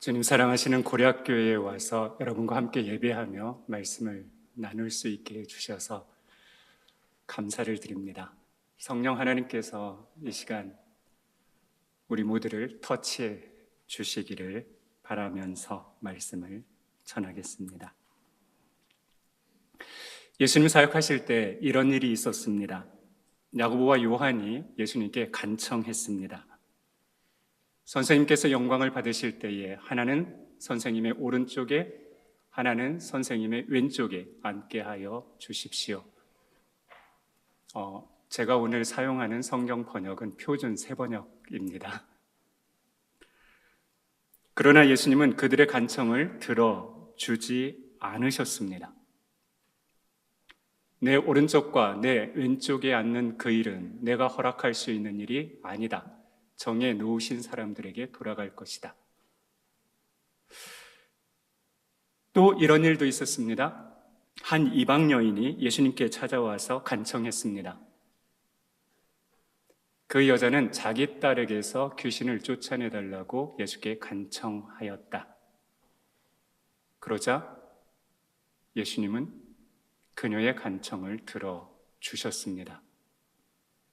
주님 사랑하시는 고려학교에 와서 여러분과 함께 예배하며 말씀을 나눌 수 있게 해주셔서 감사를 드립니다. 성령 하나님께서 이 시간 우리 모두를 터치해 주시기를 바라면서 말씀을 전하겠습니다. 예수님 사역하실 때 이런 일이 있었습니다. 야고보와 요한이 예수님께 간청했습니다. 선생님께서 영광을 받으실 때에 하나는 선생님의 오른쪽에, 하나는 선생님의 왼쪽에 앉게 하여 주십시오. 제가 오늘 사용하는 성경 번역은 표준 세번역입니다. 그러나 예수님은 그들의 간청을 들어주지 않으셨습니다. 내 오른쪽과 내 왼쪽에 앉는 그 일은 내가 허락할 수 있는 일이 아니다. 정해 놓으신 사람들에게 돌아갈 것이다. 또 이런 일도 있었습니다. 한 이방 여인이 예수님께 찾아와서 간청했습니다. 그 여자는 자기 딸에게서 귀신을 쫓아내달라고 예수께 간청하였다. 그러자 예수님은 그녀의 간청을 들어주셨습니다.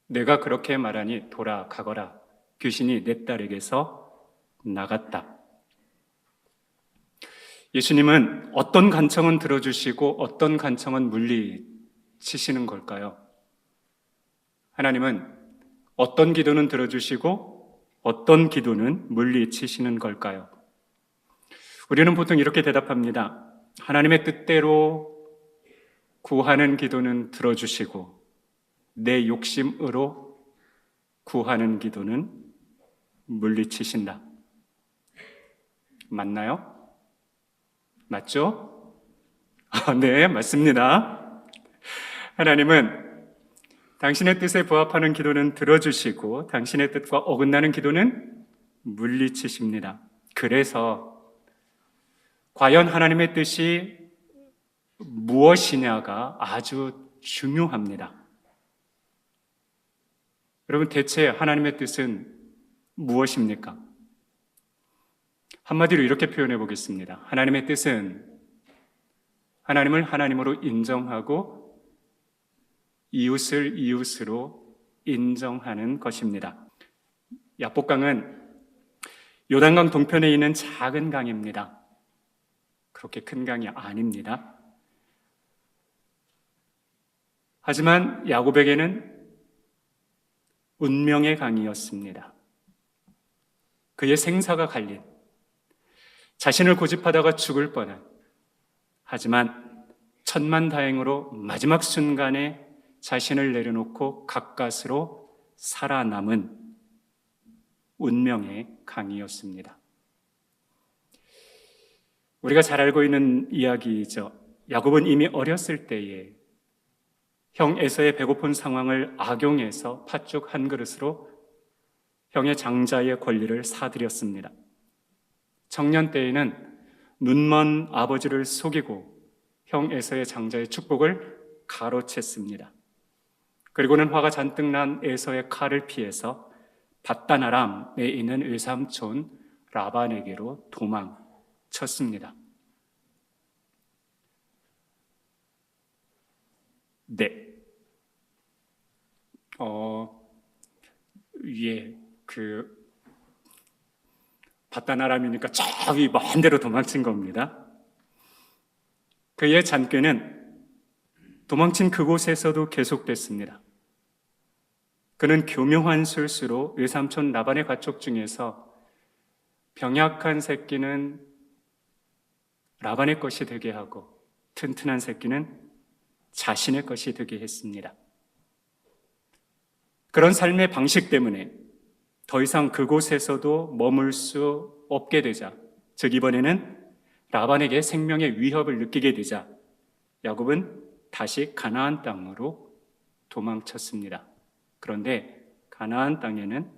내가 그렇게 말하니 돌아가거라. 귀신이 내 딸에게서 나갔다. 예수님은 어떤 간청은 들어주시고 어떤 간청은 물리치시는 걸까요? 하나님은 어떤 기도는 들어주시고 어떤 기도는 물리치시는 걸까요? 우리는 보통 이렇게 대답합니다. 하나님의 뜻대로 구하는 기도는 들어주시고 내 욕심으로 구하는 기도는 물리치신다. 맞나요? 맞죠? 네, 맞습니다. 하나님은 당신의 뜻에 부합하는 기도는 들어주시고 당신의 뜻과 어긋나는 기도는 물리치십니다. 그래서 과연 하나님의 뜻이 무엇이냐가 아주 중요합니다. 여러분, 대체 하나님의 뜻은 무엇입니까? 한마디로 이렇게 표현해 보겠습니다. 하나님의 뜻은 하나님을 하나님으로 인정하고 이웃을 이웃으로 인정하는 것입니다. 야복강은 요단강 동편에 있는 작은 강입니다. 그렇게 큰 강이 아닙니다. 하지만 야곱에게는 운명의 강이었습니다. 그의 생사가 갈린, 자신을 고집하다가 죽을 뻔한, 하지만 천만다행으로 마지막 순간에 자신을 내려놓고 가까스로 살아남은 운명의 강이었습니다. 우리가 잘 알고 있는 이야기이죠. 야곱은 이미 어렸을 때에 형 에서의 배고픈 상황을 악용해서 팥죽 한 그릇으로 형의 장자의 권리를 사들였습니다. 청년 때에는 눈먼 아버지를 속이고 형 에서의 장자의 축복을 가로챘습니다. 그리고는 화가 잔뜩 난 에서의 칼을 피해서 밧단아람에 있는 외삼촌 라반에게로 도망쳤습니다. 네. 밧단아람이니까 저기 먼 데로 도망친 겁니다. 그의 잔꾀는 도망친 그곳에서도 계속됐습니다. 그는 교묘한 술수로 외삼촌 라반의 가축 중에서 병약한 새끼는 라반의 것이 되게 하고 튼튼한 새끼는 자신의 것이 되게 했습니다. 그런 삶의 방식 때문에 더 이상 그곳에서도 머물 수 없게 되자, 즉 이번에는 라반에게 생명의 위협을 느끼게 되자 야곱은 다시 가나안 땅으로 도망쳤습니다. 그런데 가나안 땅에는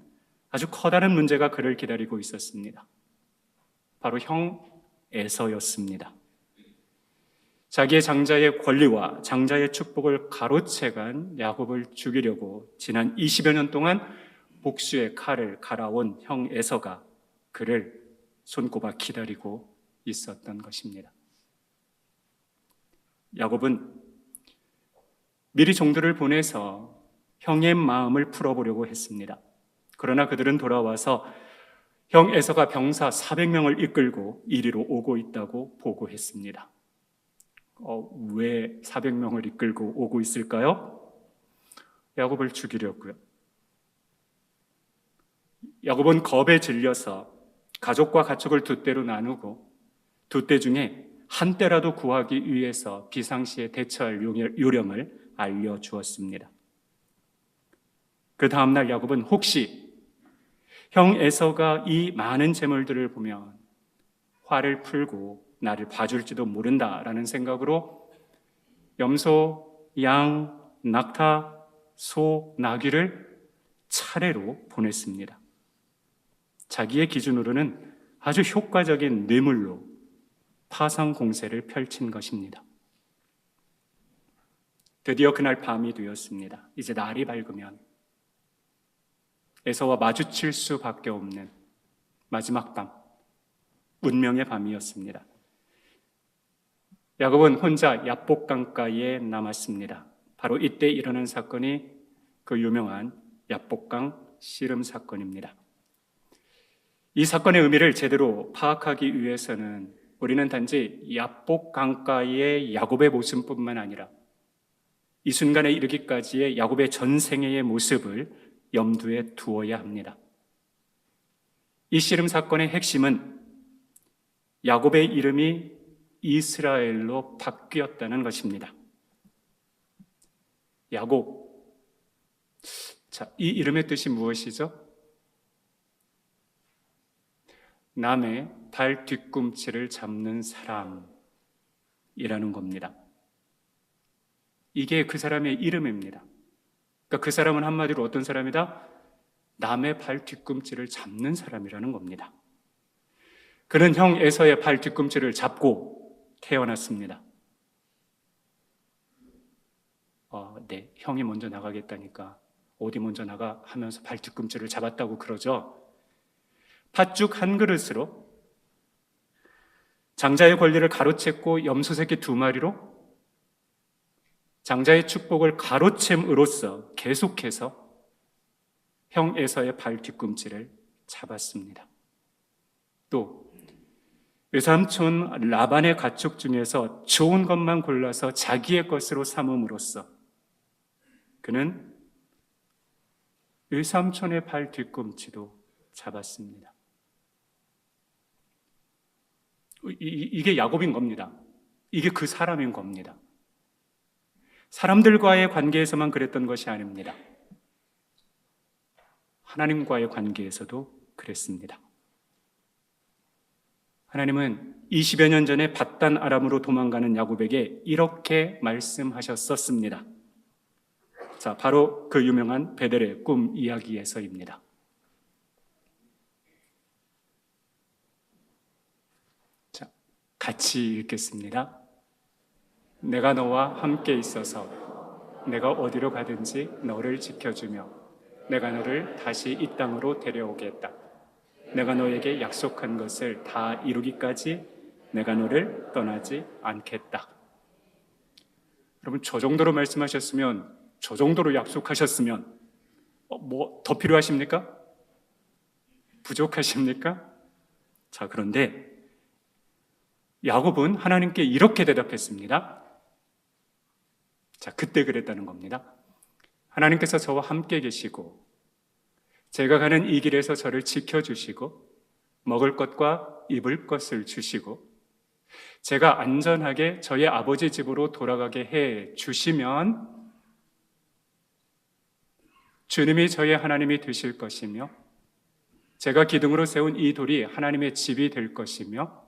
아주 커다란 문제가 그를 기다리고 있었습니다. 바로 형 에서였습니다. 자기의 장자의 권리와 장자의 축복을 가로채간 야곱을 죽이려고 지난 20여 년 동안 복수의 칼을 갈아온 형 에서가 그를 손꼽아 기다리고 있었던 것입니다. 야곱은 미리 종들을 보내서 형의 마음을 풀어보려고 했습니다. 그러나 그들은 돌아와서 형 에서가 병사 400명을 이끌고 이리로 오고 있다고 보고했습니다. 왜 400명을 이끌고 오고 있을까요? 야곱을 죽이려고요. 야곱은 겁에 질려서 가족과 가축을 두 떼로 나누고 두 떼 중에 한 떼라도 구하기 위해서 비상시에 대처할 요령을 알려주었습니다. 그 다음날 야곱은 혹시 형 에서가 이 많은 재물들을 보면 화를 풀고 나를 봐줄지도 모른다라는 생각으로 염소, 양, 낙타, 소, 나귀를 차례로 보냈습니다. 자기의 기준으로는 아주 효과적인 뇌물로 파상 공세를 펼친 것입니다. 드디어 그날 밤이 되었습니다. 이제 날이 밝으면 에서와 마주칠 수밖에 없는 마지막 밤, 운명의 밤이었습니다. 야곱은 혼자 야복 강가에 남았습니다. 바로 이때 일어난 사건이 그 유명한 야복강 씨름 사건입니다. 이 사건의 의미를 제대로 파악하기 위해서는 우리는 단지 야복 강가의 야곱의 모습뿐만 아니라 이 순간에 이르기까지의 야곱의 전생애의 모습을 염두에 두어야 합니다. 이 씨름 사건의 핵심은 야곱의 이름이 이스라엘로 바뀌었다는 것입니다. 야곱. 자, 이 이름의 뜻이 무엇이죠? 남의 발 뒤꿈치를 잡는 사람이라는 겁니다. 이게 그 사람의 이름입니다. 그러니까 그 사람은 한마디로 어떤 사람이다? 남의 발 뒤꿈치를 잡는 사람이라는 겁니다. 그는 형 에서의 발 뒤꿈치를 잡고 태어났습니다. 네, 형이 먼저 나가겠다니까 어디 먼저 나가 하면서 발 뒤꿈치를 잡았다고 그러죠. 팥죽 한 그릇으로 장자의 권리를 가로챘고 염소 새끼 2마리로 장자의 축복을 가로챔으로써 계속해서 형 에서의 발 뒤꿈치를 잡았습니다. 또 외삼촌 라반의 가축 중에서 좋은 것만 골라서 자기의 것으로 삼음으로써 그는 외삼촌의 발 뒤꿈치도 잡았습니다. 이게 야곱인 겁니다. 이게 그 사람인 겁니다. 사람들과의 관계에서만 그랬던 것이 아닙니다. 하나님과의 관계에서도 그랬습니다. 하나님은 20여 년 전에 밧단 아람으로 도망가는 야곱에게 이렇게 말씀하셨었습니다. 자, 바로 그 유명한 베델의 꿈 이야기에서입니다. 자, 같이 읽겠습니다. 내가 너와 함께 있어서 내가 어디로 가든지 너를 지켜주며 내가 너를 다시 이 땅으로 데려오겠다. 내가 너에게 약속한 것을 다 이루기까지 내가 너를 떠나지 않겠다. 여러분, 저 정도로 말씀하셨으면, 저 정도로 약속하셨으면 뭐 더 필요하십니까? 부족하십니까? 자, 그런데 야곱은 하나님께 이렇게 대답했습니다. 자, 그때 그랬다는 겁니다. 하나님께서 저와 함께 계시고 제가 가는 이 길에서 저를 지켜주시고 먹을 것과 입을 것을 주시고 제가 안전하게 저의 아버지 집으로 돌아가게 해 주시면 주님이 저의 하나님이 되실 것이며 제가 기둥으로 세운 이 돌이 하나님의 집이 될 것이며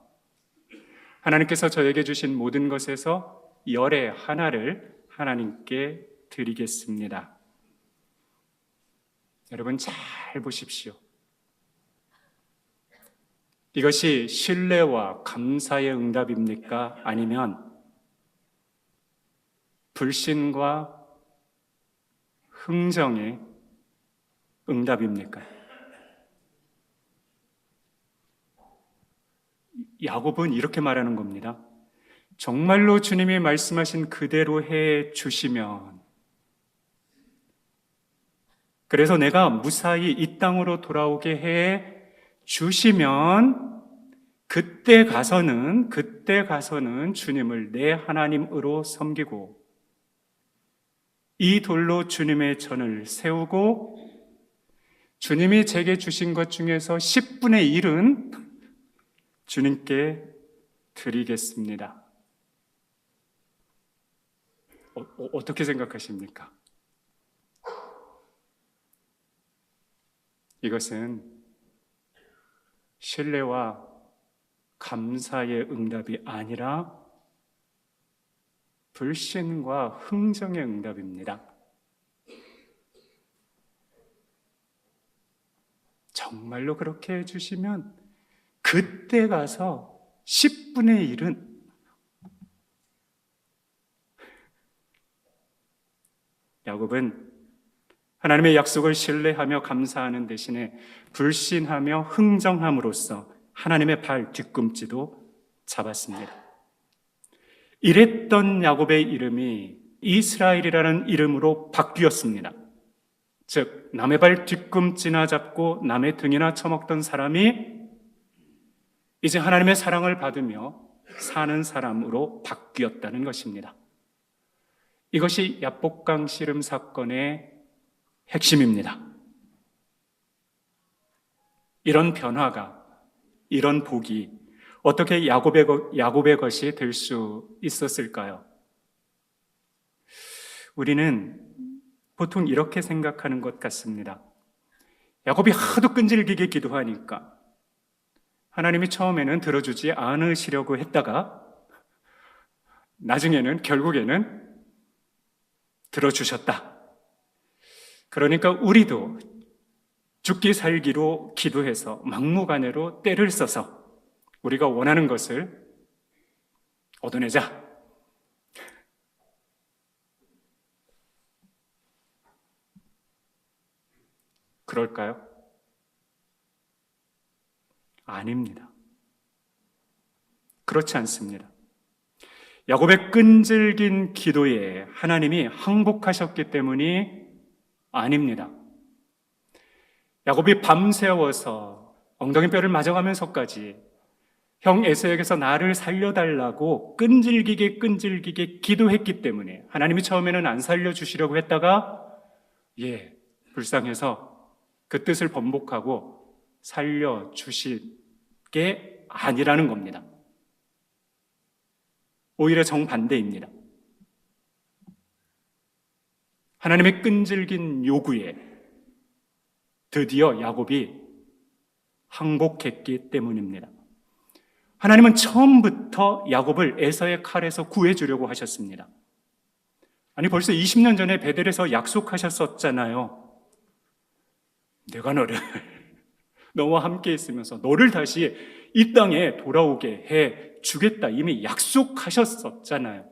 하나님께서 저에게 주신 모든 것에서 열의 하나를 하나님께 드리겠습니다. 여러분 잘 보십시오. 이것이 신뢰와 감사의 응답입니까? 아니면 불신과 흥정의 응답입니까? 야곱은 이렇게 말하는 겁니다. 정말로 주님이 말씀하신 그대로 해 주시면, 그래서 내가 무사히 이 땅으로 돌아오게 해 주시면 그때 가서는 주님을 내 하나님으로 섬기고 이 돌로 주님의 전을 세우고 주님이 제게 주신 것 중에서 10분의 1은 주님께 드리겠습니다. 어떻게 생각하십니까? 이것은 신뢰와 감사의 응답이 아니라 불신과 흥정의 응답입니다. 정말로 그렇게 해주시면 그때 가서 10분의 1은 야곱은 하나님의 약속을 신뢰하며 감사하는 대신에 불신하며 흥정함으로써 하나님의 발 뒤꿈치도 잡았습니다. 이랬던 야곱의 이름이 이스라엘이라는 이름으로 바뀌었습니다. 즉 남의 발 뒤꿈치나 잡고 남의 등이나 쳐먹던 사람이 이제 하나님의 사랑을 받으며 사는 사람으로 바뀌었다는 것입니다. 이것이 야복강 씨름 사건의 핵심입니다. 이런 변화가, 이런 복이 어떻게 야곱의 것이 될 수 있었을까요? 우리는 보통 이렇게 생각하는 것 같습니다. 야곱이 하도 끈질기게 기도하니까 하나님이 처음에는 들어주지 않으시려고 했다가 나중에는 결국에는 들어주셨다. 그러니까 우리도 죽기 살기로 기도해서 막무가내로 때를 써서 우리가 원하는 것을 얻어내자. 그럴까요? 아닙니다. 그렇지 않습니다. 야곱의 끈질긴 기도에 하나님이 항복하셨기 때문이 아닙니다. 야곱이 밤새워서 엉덩이 뼈를 맞아가면서까지 형 에서에게서 나를 살려달라고 끈질기게 기도했기 때문에 하나님이 처음에는 안 살려주시려고 했다가 불쌍해서 그 뜻을 번복하고 살려주실 게 아니라는 겁니다. 오히려 정반대입니다. 하나님의 끈질긴 요구에 드디어 야곱이 항복했기 때문입니다. 하나님은 처음부터 야곱을 에서의 칼에서 구해주려고 하셨습니다. 아니 벌써 20년 전에 베델에서 약속하셨었잖아요. 내가 너를 너와 함께 있으면서 너를 다시 이 땅에 돌아오게 해 주겠다. 이미 약속하셨었잖아요.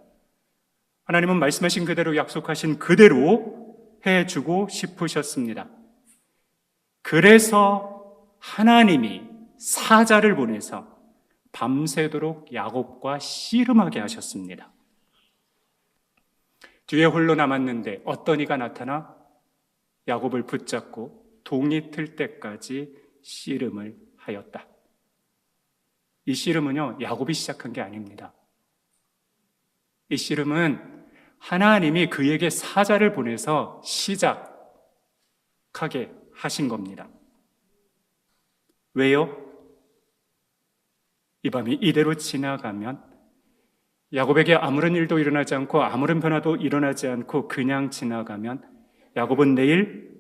하나님은 말씀하신 그대로 약속하신 그대로 해주고 싶으셨습니다. 그래서 하나님이 사자를 보내서 밤새도록 야곱과 씨름하게 하셨습니다. 뒤에 홀로 남았는데 어떤 이가 나타나 야곱을 붙잡고 동이 틀 때까지 씨름을 하였다. 이 씨름은요, 야곱이 시작한 게 아닙니다. 이 씨름은 하나님이 그에게 사자를 보내서 시작하게 하신 겁니다. 왜요? 이 밤이 이대로 지나가면 야곱에게 아무런 일도 일어나지 않고 아무런 변화도 일어나지 않고 그냥 지나가면 야곱은 내일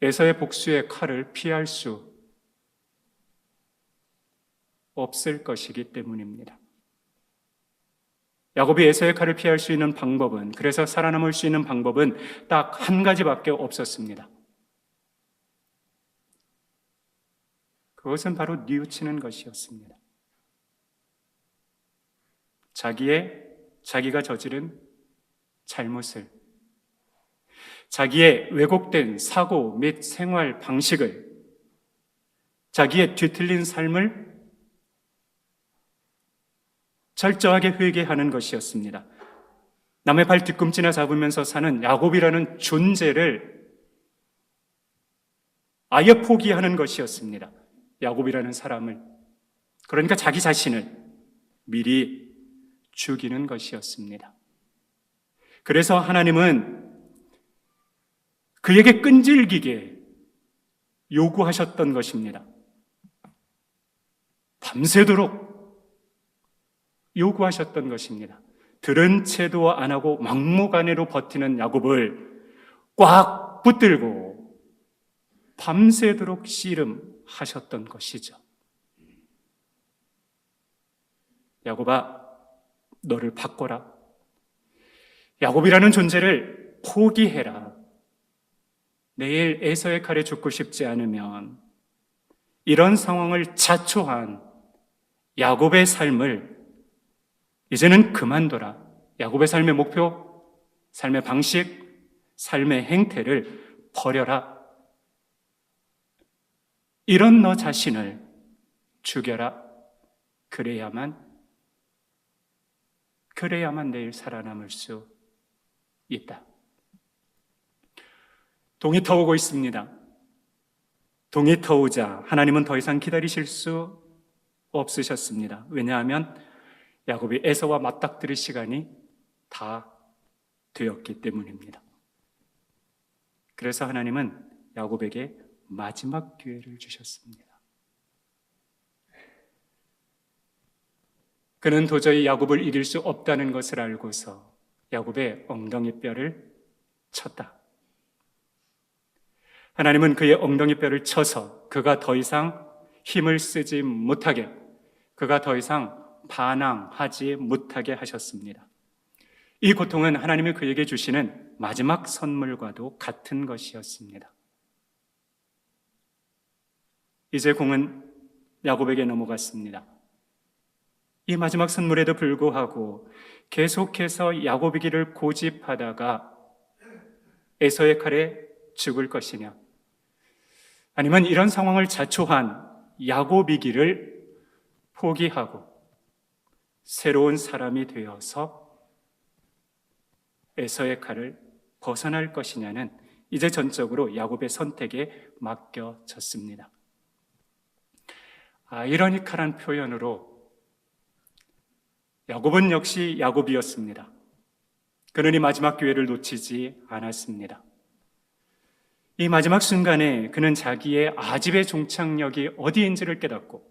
에서의 복수의 칼을 피할 수 없을 것이기 때문입니다. 야곱이 에서의 칼을 피할 수 있는 방법은, 그래서 살아남을 수 있는 방법은 딱 한 가지밖에 없었습니다. 그것은 바로 뉘우치는 것이었습니다. 자기가 저지른 잘못을, 자기의 왜곡된 사고 및 생활 방식을, 자기의 뒤틀린 삶을 철저하게 회개하는 것이었습니다. 남의 발 뒤꿈치나 잡으면서 사는 야곱이라는 존재를 아예 포기하는 것이었습니다. 야곱이라는 사람을, 그러니까 자기 자신을 미리 죽이는 것이었습니다. 그래서 하나님은 그에게 끈질기게 요구하셨던 것입니다. 밤새도록 요구하셨던 것입니다. 들은 채도 안 하고 막무가내로 버티는 야곱을 꽉 붙들고 밤새도록 씨름하셨던 것이죠. 야곱아, 너를 바꿔라. 야곱이라는 존재를 포기해라. 내일 에서의 칼에 죽고 싶지 않으면 이런 상황을 자초한 야곱의 삶을 이제는 그만둬라. 야곱의 삶의 목표, 삶의 방식, 삶의 행태를 버려라. 이런 너 자신을 죽여라. 그래야만 내일 살아남을 수 있다. 동이 터오고 있습니다. 동이 터오자 하나님은 더 이상 기다리실 수 없으셨습니다. 왜냐하면 야곱이 에서와 맞닥뜨릴 시간이 다 되었기 때문입니다. 그래서 하나님은 야곱에게 마지막 기회를 주셨습니다. 그는 도저히 야곱을 이길 수 없다는 것을 알고서 야곱의 엉덩이 뼈를 쳤다. 하나님은 그의 엉덩이 뼈를 쳐서 그가 더 이상 힘을 쓰지 못하게, 그가 더 이상 반항하지 못하게 하셨습니다. 이 고통은 하나님이 그에게 주시는 마지막 선물과도 같은 것이었습니다. 이제 공은 야곱에게 넘어갔습니다. 이 마지막 선물에도 불구하고 계속해서 야곱이기를 고집하다가 에서의 칼에 죽을 것이냐, 아니면 이런 상황을 자초한 야곱이기를 포기하고 새로운 사람이 되어서 에서의 칼을 벗어날 것이냐는 이제 전적으로 야곱의 선택에 맡겨졌습니다. 아이러니컬한 표현으로 야곱은 역시 야곱이었습니다. 그는 이 마지막 기회를 놓치지 않았습니다. 이 마지막 순간에 그는 자기의 아집의 종착역이 어디인지를 깨닫고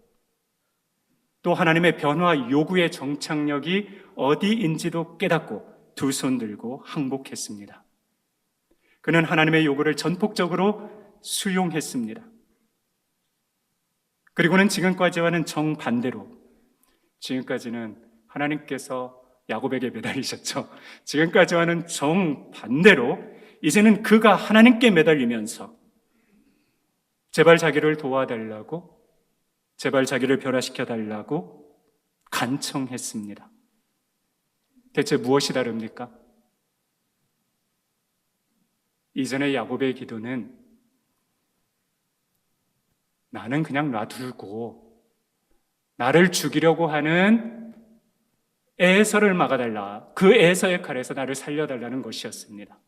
또 하나님의 변화 요구의 정착역이 어디인지도 깨닫고 두 손 들고 항복했습니다. 그는 하나님의 요구를 전폭적으로 수용했습니다. 그리고는 지금까지와는 정반대로, 지금까지는 하나님께서 야곱에게 매달리셨죠. 지금까지와는 정반대로 이제는 그가 하나님께 매달리면서 제발 자기를 도와달라고, 제발 자기를 변화시켜달라고 간청했습니다. 대체 무엇이 다릅니까? 이전의 야곱의 기도는 나는 그냥 놔두고 나를 죽이려고 하는 에서를 막아달라, 그 에서의 칼에서 나를 살려달라는 것이었습니다.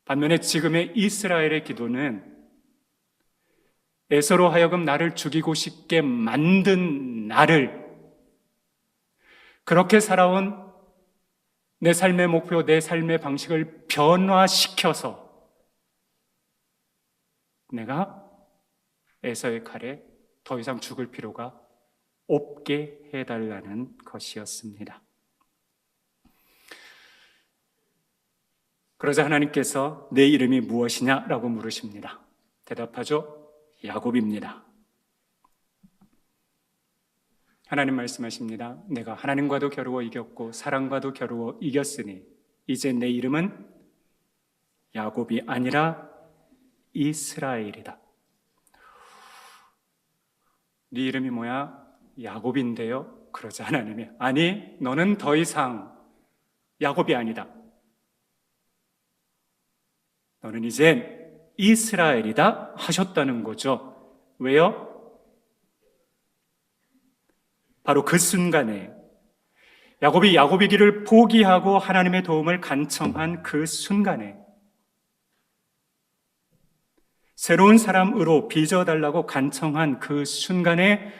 반면에 지금의 이스라엘의 기도는 에서로 하여금 나를 죽이고 싶게 만든 나를, 그렇게 살아온 내 삶의 목표, 내 삶의 방식을 변화시켜서 내가 에서의 칼에 더 이상 죽을 필요가 없게 해달라는 것이었습니다. 그러자 하나님께서 내 이름이 무엇이냐라고 물으십니다. 대답하죠. 야곱입니다. 하나님 말씀하십니다. 내가 하나님과도 겨루어 이겼고 사람과도 겨루어 이겼으니 이제 내 이름은 야곱이 아니라 이스라엘이다. 네 이름이 뭐야? 야곱인데요. 그러자 하나님이 아니, 너는 더 이상 야곱이 아니다. 너는 이젠 이스라엘이다 하셨다는 거죠. 왜요? 바로 그 순간에 야곱이 야곱의 길을 포기하고 하나님의 도움을 간청한 그 순간에 새로운 사람으로 빚어달라고 간청한 그 순간에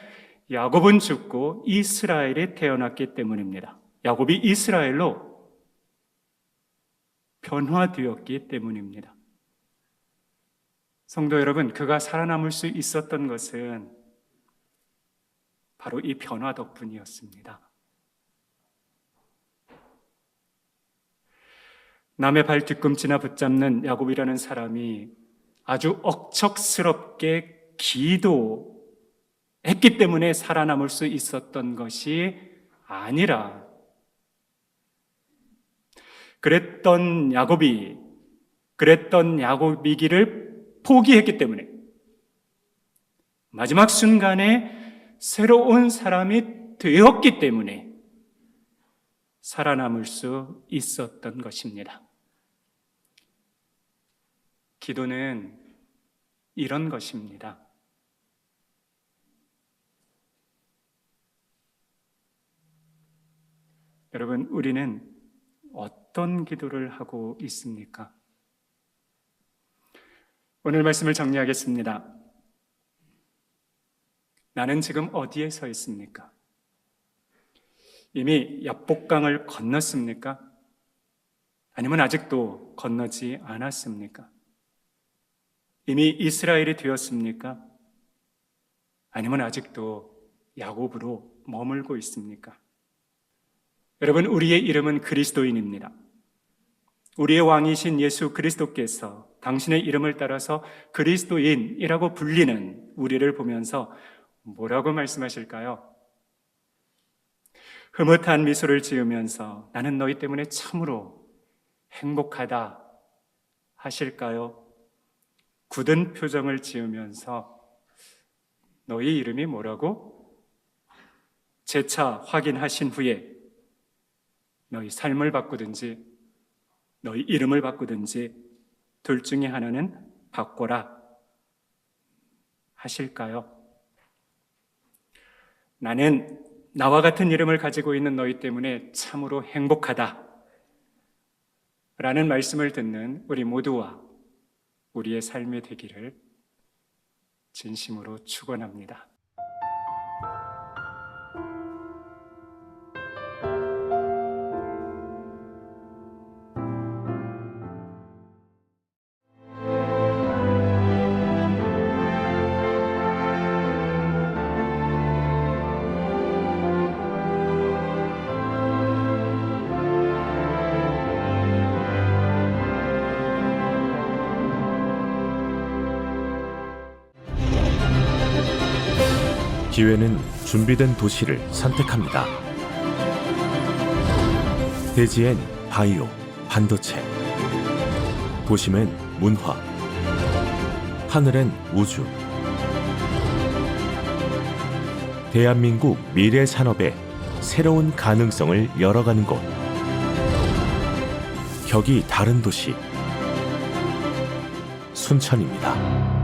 야곱은 죽고 이스라엘이 태어났기 때문입니다. 야곱이 이스라엘로 변화되었기 때문입니다. 성도 여러분, 그가 살아남을 수 있었던 것은 바로 이 변화 덕분이었습니다. 남의 발 뒤꿈치나 붙잡는 야곱이라는 사람이 아주 억척스럽게 기도했기 때문에 살아남을 수 있었던 것이 아니라 그랬던 야곱이기를 포기했기 때문에 마지막 순간에 새로운 사람이 되었기 때문에 살아남을 수 있었던 것입니다. 기도는 이런 것입니다. 여러분, 우리는 어떤 기도를 하고 있습니까? 오늘 말씀을 정리하겠습니다. 나는 지금 어디에 서 있습니까? 이미 야복강을 건넜습니까? 아니면 아직도 건너지 않았습니까? 이미 이스라엘이 되었습니까? 아니면 아직도 야곱으로 머물고 있습니까? 여러분, 우리의 이름은 그리스도인입니다. 우리의 왕이신 예수 그리스도께서 당신의 이름을 따라서 그리스도인이라고 불리는 우리를 보면서 뭐라고 말씀하실까요? 흐뭇한 미소를 지으면서 나는 너희 때문에 참으로 행복하다 하실까요? 굳은 표정을 지으면서 너희 이름이 뭐라고? 재차 확인하신 후에 너희 삶을 바꾸든지 너희 이름을 바꾸든지 둘 중에 하나는 바꿔라 하실까요? 나는 나와 같은 이름을 가지고 있는 너희 때문에 참으로 행복하다 라는 말씀을 듣는 우리 모두와 우리의 삶이 되기를 진심으로 축원합니다. 기회는 준비된 도시를 선택합니다. 대지엔 바이오, 반도체, 도심엔 문화, 하늘엔 우주. 대한민국 미래 산업의 새로운 가능성을 열어가는 곳. 격이 다른 도시, 순천입니다.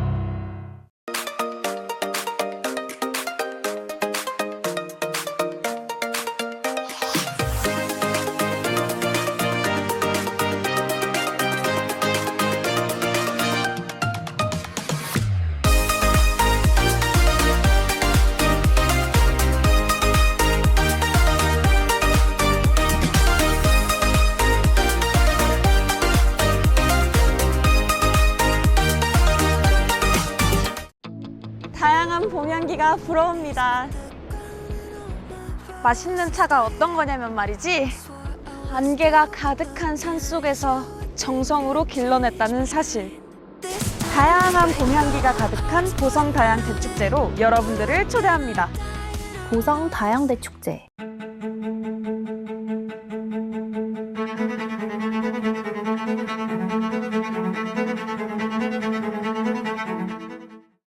다양한 봄 향기가 불어옵니다. 맛있는 차가 어떤 거냐면 말이지, 안개가 가득한 산속에서 정성으로 길러냈다는 사실. 다양한 봄 향기가 가득한 보성 다양 대축제로 여러분들을 초대합니다. 보성 다양대 축제.